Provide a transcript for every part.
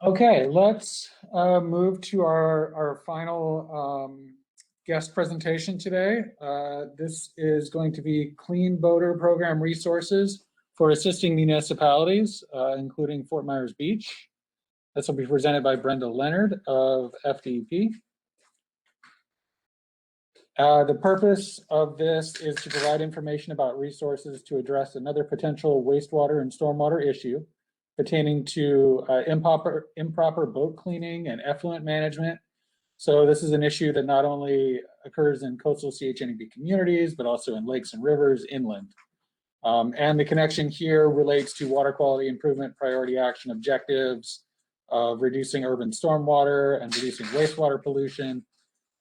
Okay, let's move to our final guest presentation today. This is going to be Clean Boater Program resources for assisting municipalities, including Fort Myers Beach. This will be presented by Brenda Leonard of FDEP. The purpose of this is to provide information about resources to address another potential wastewater and stormwater issue pertaining to improper boat cleaning and effluent management. So this is an issue that not only occurs in coastal CHNEP communities, but also in lakes and rivers inland. And the connection here relates to water quality improvement priority action objectives of reducing urban stormwater and reducing wastewater pollution,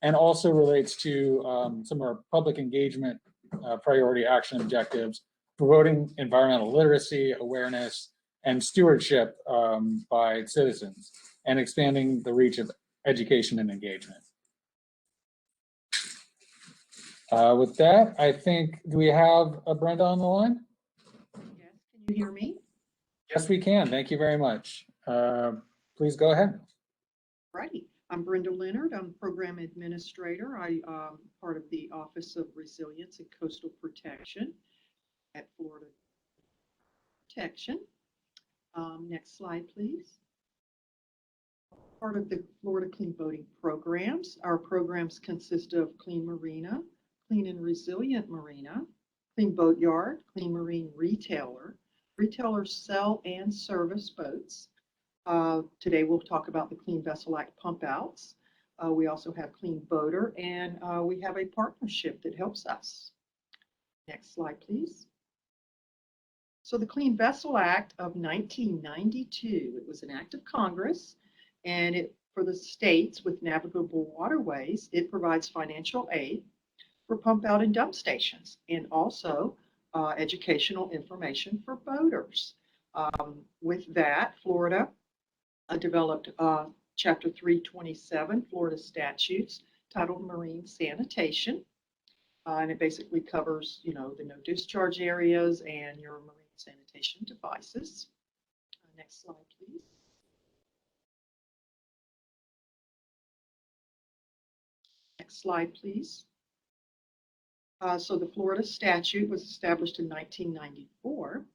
and also relates to some of our public engagement priority action objectives, promoting environmental literacy, awareness, and stewardship by citizens, and expanding the reach of education and engagement. With that, I think, do we have Brenda on the line? Yes, can you hear me? Yes, we can. Thank you very much. Please go ahead. Righty. I'm Brenda Leonard. I'm Program Administrator. I'm part of the Office of Resilience and Coastal Protection at Florida Protection. Next slide, please. Part of the Florida Clean Boating Programs. Our programs consist of Clean Marina, Clean and Resilient Marina, Clean Boat Yard, Clean Marine Retailer. Retailers sell and service boats. Today we'll talk about the Cleanvest Elect pump outs. We also have Clean Boater, and we have a partnership that helps us. Next slide, please. So the Clean Vessel Act of 1992, it was an act of Congress, and for the states with navigable waterways, it provides financial aid for pump out and dump stations, and also educational information for boaters. With that, Florida developed Chapter 327, Florida Statutes, titled Marine Sanitation. And it basically covers, the no discharge areas and your marine sanitation devices. Next slide, please. Next slide, please. So the Florida statute was established in 1994,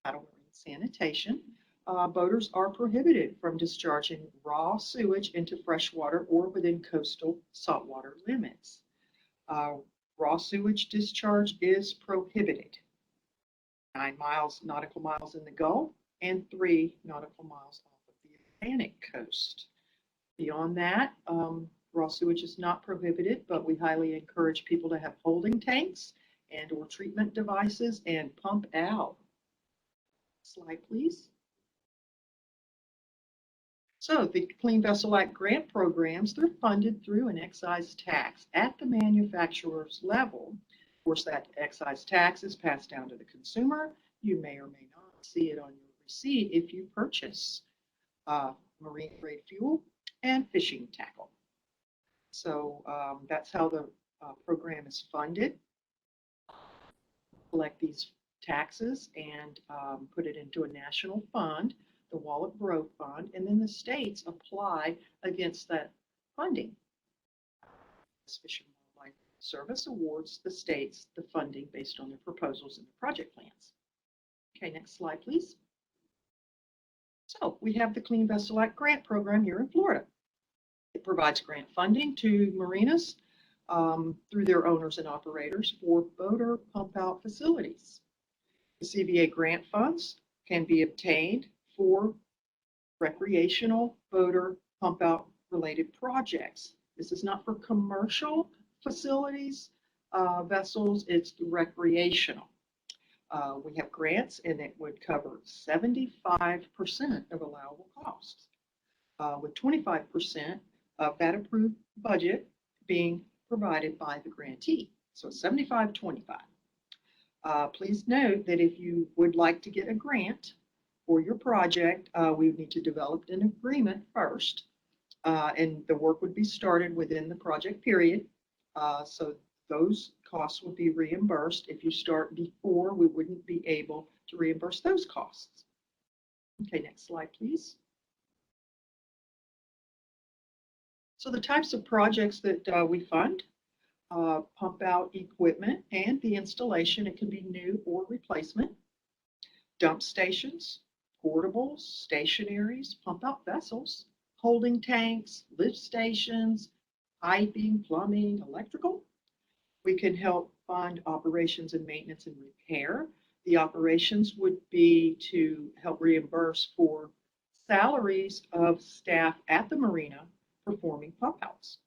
titled Marine Sanitation. Boaters are prohibited from discharging raw sewage into freshwater or within coastal saltwater limits. Raw sewage discharge is prohibited. 9 nautical miles in the Gulf and 3 nautical miles off of the Atlantic coast. Beyond that, raw sewage is not prohibited, but we highly encourage people to have holding tanks and or treatment devices and pump out. Slide, please. So the Clean Vessel Act grant programs, they're funded through an excise tax at the manufacturer's level. Of course, that excise tax is passed down to the consumer. You may or may not see it on your receipt if you purchase marine grade fuel and fishing tackle. So that's how the program is funded. Collect these taxes and put it into a national fund, the Wallet Growth Fund, and then the states apply against that funding. Fish and Wildlife Service awards the states the funding based on their proposals and the project plans. Okay, next slide, please. So we have the Clean Vessel Act grant program here in Florida. It provides grant funding to marinas through their owners and operators for boater pump out facilities. The CVA grant funds can be obtained for recreational boater pump out related projects. This is not for commercial facilities, vessels, it's recreational. We have grants and it would cover 75% of allowable costs, with 25% of that approved budget being provided by the grantee. So 75-25. Please note that if you would like to get a grant for your project, we would need to develop an agreement first, and the work would be started within the project period. So those costs would be reimbursed. If you start before, we wouldn't be able to reimburse those costs. Okay, next slide, please. So the types of projects that we fund, pump out equipment and the installation, it can be new or replacement, dump stations, portables, stationaries, pump out vessels, holding tanks, lift stations, piping, plumbing, electrical. We can help fund operations and maintenance and repair. The operations would be to help reimburse for salaries of staff at the marina performing pump outs.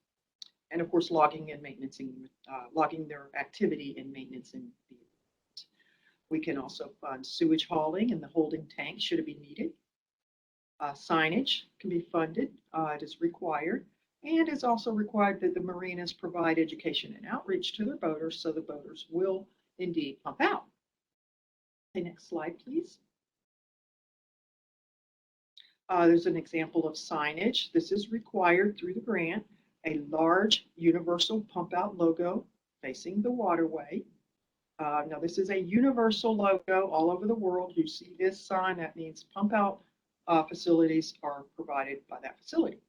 And of course, logging and maintenance, logging their activity and maintenance in the event. We can also fund sewage hauling and the holding tank should it be needed. Signage can be funded, it is required, and it's also required that the marinas provide education and outreach to their boaters so the boaters will indeed pump out. Okay, next slide, please. There's an example of signage. This is required through the grant, a large universal pump out logo facing the waterway. Now this is a universal logo all over the world. You see this sign, that means pump out facilities are provided by that facility.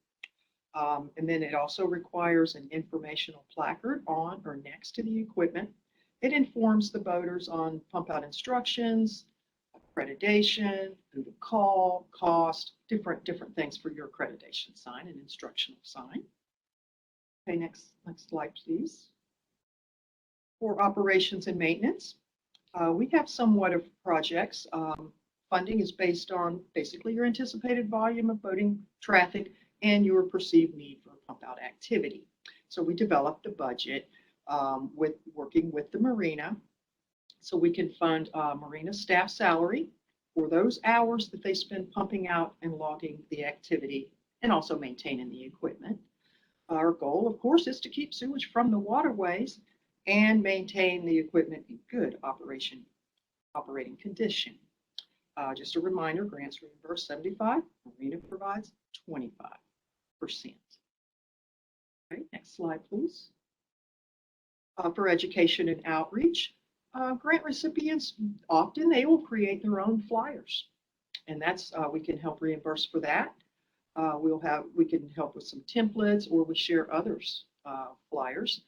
And then it also requires an informational placard on or next to the equipment. It informs the boaters on pump out instructions, accreditation, who to call, cost, different things for your accreditation sign and instructional sign. Okay, next slide, please. For operations and maintenance, we have somewhat of projects. Funding is based on basically your anticipated volume of boating traffic and your perceived need for pump out activity. So we developed a budget working with the marina. So we can fund marina staff salary for those hours that they spend pumping out and logging the activity and also maintaining the equipment. Our goal, of course, is to keep sewage from the waterways and maintain the equipment in good operating condition. Just a reminder, grants reimburse 75%, marina provides 25%. Okay, next slide, please. For education and outreach, grant recipients, often they will create their own flyers. And that's, we can help reimburse for that. We can help with some templates or we share others' flyers.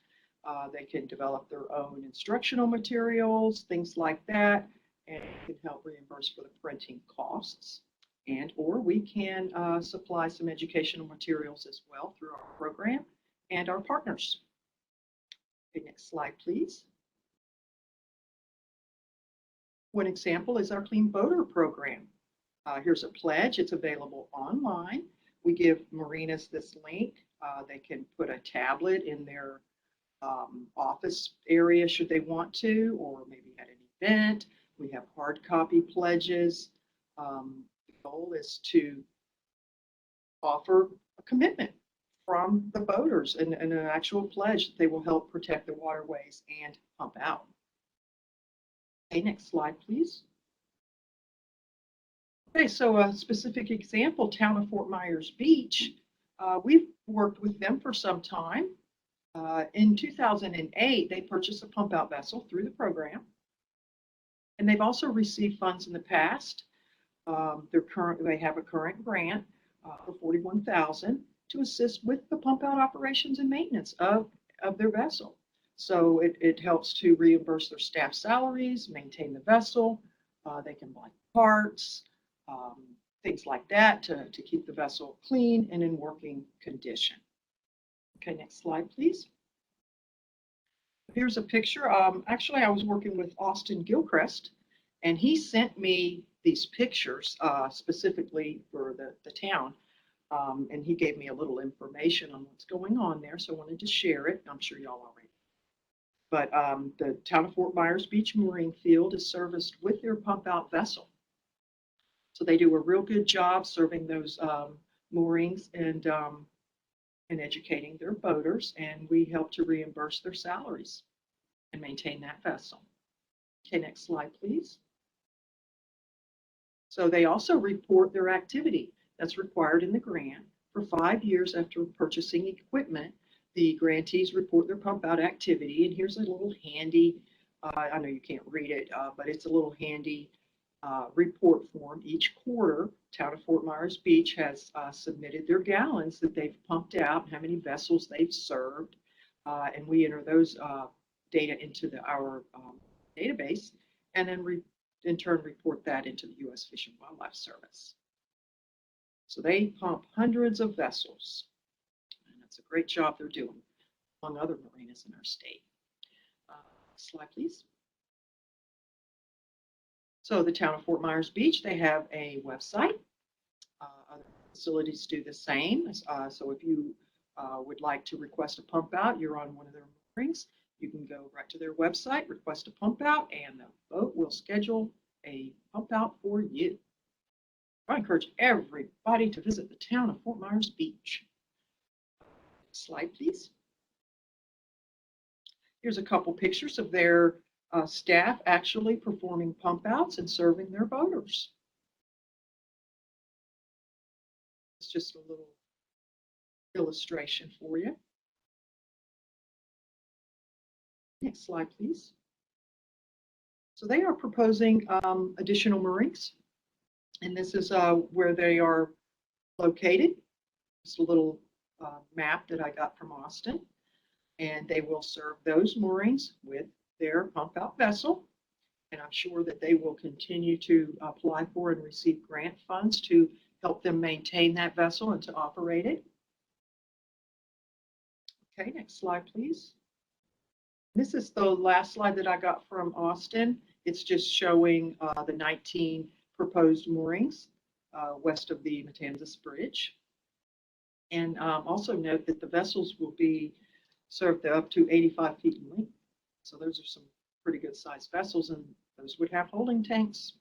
They can develop their own instructional materials, things like that, and we can help reimburse for the printing costs. And or we can supply some educational materials as well through our program and our partners. Okay, next slide, please. One example is our Clean Boater program. Here's a pledge. It's available online. We give marinas this link. They can put a tablet in their office area should they want to, or maybe at an event. We have hard copy pledges. The goal is to offer a commitment from the boaters and an actual pledge that they will help protect the waterways and pump out. Okay, next slide, please. Okay, so a specific example, Town of Fort Myers Beach. We've worked with them for some time. In 2008, they purchased a pump out vessel through the program. And they've also received funds in the past. They have a current grant for $41,000 to assist with the pump out operations and maintenance of their vessel. So it helps to reimburse their staff salaries, maintain the vessel. They can buy parts, things like that to keep the vessel clean and in working condition. Okay, next slide, please. Here's a picture. Actually, I was working with Austin Gilchrist, and he sent me these pictures specifically for the town. And he gave me a little information on what's going on there, so I wanted to share it. I'm sure y'all already. But the Town of Fort Myers Beach mooring field is serviced with their pump out vessel. So they do a real good job serving those moorings and educating their boaters, and we help to reimburse their salaries and maintain that vessel. Okay, next slide, please. So they also report their activity that's required in the grant. For 5 years after purchasing equipment, the grantees report their pump out activity, and here's a little handy, I know you can't read it, but it's a little handy report form each quarter. Town of Fort Myers Beach has submitted their gallons that they've pumped out, how many vessels they've served, and we enter those data into our database, and then in turn report that into the U.S. Fish and Wildlife Service. So they pump hundreds of vessels, and that's a great job they're doing, among other marinas in our state. Slide, please. So the town of Fort Myers Beach, they have a website. Other facilities do the same. So if you would like to request a pump out, you're on one of their moorings, you can go right to their website, request a pump out, and the boat will schedule a pump out for you. I encourage everybody to visit the town of Fort Myers Beach. Slide, please. Here's a couple pictures of their staff actually performing pump outs and serving their boaters. It's just a little illustration for you. Next slide, please. So they are proposing additional moorings, and this is where they are located. Just a little map that I got from Austin, and they will serve those moorings with their pump out vessel. And I'm sure that they will continue to apply for and receive grant funds to help them maintain that vessel and to operate it. Okay, next slide, please. This is the last slide that I got from Austin. It's just showing the 19 proposed moorings west of the Matanzas Bridge. And also note that the vessels will be served up to 85 feet in length. So those are some pretty good sized vessels, and those would have holding tanks.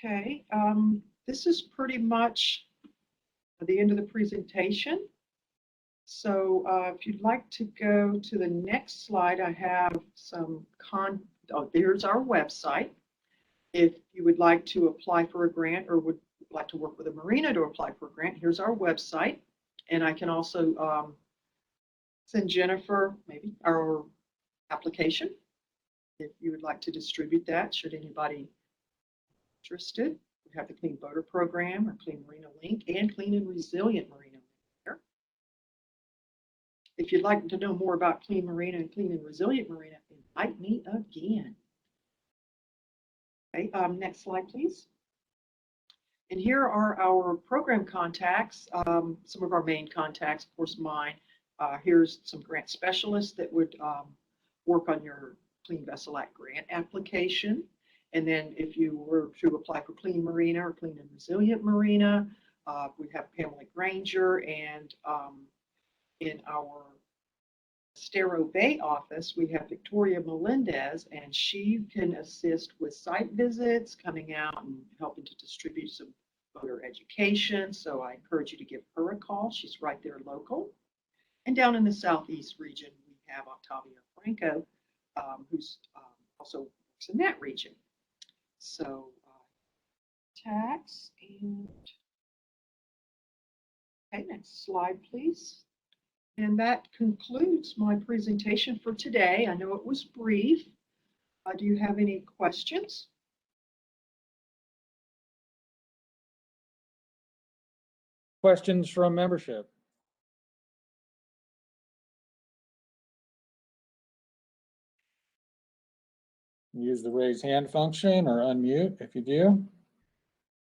Okay, this is pretty much the end of the presentation. So if you'd like to go to the next slide, I have some there's our website. If you would like to apply for a grant or would like to work with a marina to apply for a grant, here's our website. And I can also send Jennifer maybe our application if you would like to distribute that, should anybody interested. We have the Clean Boater Program or Clean Marina Link and Clean and Resilient Marina there. If you'd like to know more about Clean Marina and Clean and Resilient Marina, invite me again. Okay, next slide, please. And here are our program contacts, some of our main contacts, of course, mine. Here's some grant specialists that would work on your Cleanvest Elect grant application. And then if you were to apply for Clean Marina or Clean and Resilient Marina, we have Pamela Granger, and in our Estero Bay office, we have Victoria Melendez, and she can assist with site visits, coming out and helping to distribute some voter education. So I encourage you to give her a call. She's right there local. And down in the Southeast region, we have Octavia Franco, who's also works in that region. So tax and okay, next slide, please. And that concludes my presentation for today. I know it was brief. Do you have any questions? Questions from membership? Use the raise hand function or unmute if you do.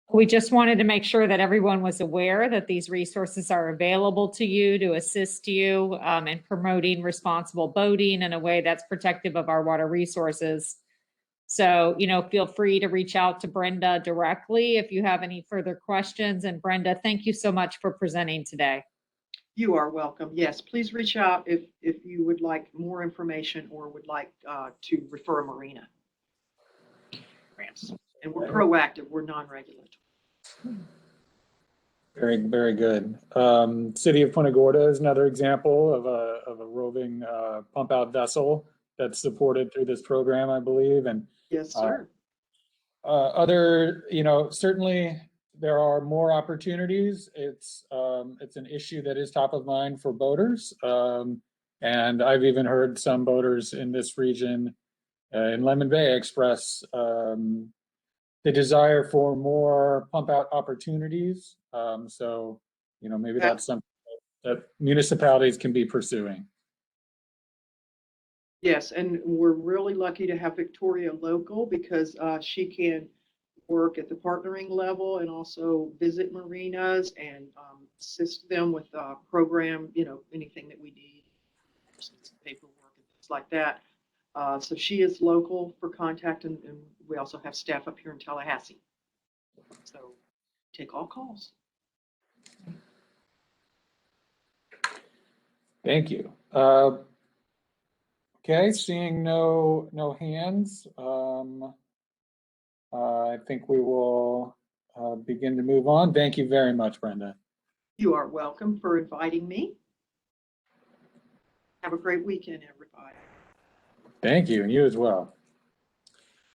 We just wanted to make sure that everyone was aware that these resources are available to you to assist you in promoting responsible boating in a way that's protective of our water resources. So, feel free to reach out to Brenda directly if you have any further questions. And Brenda, thank you so much for presenting today. You are welcome. Yes, please reach out if you would like more information or would like to refer a marina. And we're proactive, we're non-regulatory. Very, very good. City of Punta Gorda is another example of a roving pump out vessel that's supported through this program, I believe. And yes, sir. Certainly there are more opportunities. It's an issue that is top of mind for boaters. And I've even heard some boaters in this region in Lemon Bay express the desire for more pump out opportunities. So, you know, maybe that's something that municipalities can be pursuing. Yes, and we're really lucky to have Victoria local because she can work at the partnering level and also visit marinas and assist them with program, you know, anything that we need, some paperwork and things like that. So she is local for contact, and we also have staff up here in Tallahassee. So take all calls. Thank you. Okay, seeing no hands, I think we will begin to move on. Thank you very much, Brenda. You are welcome for inviting me. Have a great weekend, everybody. Thank you, and you as well.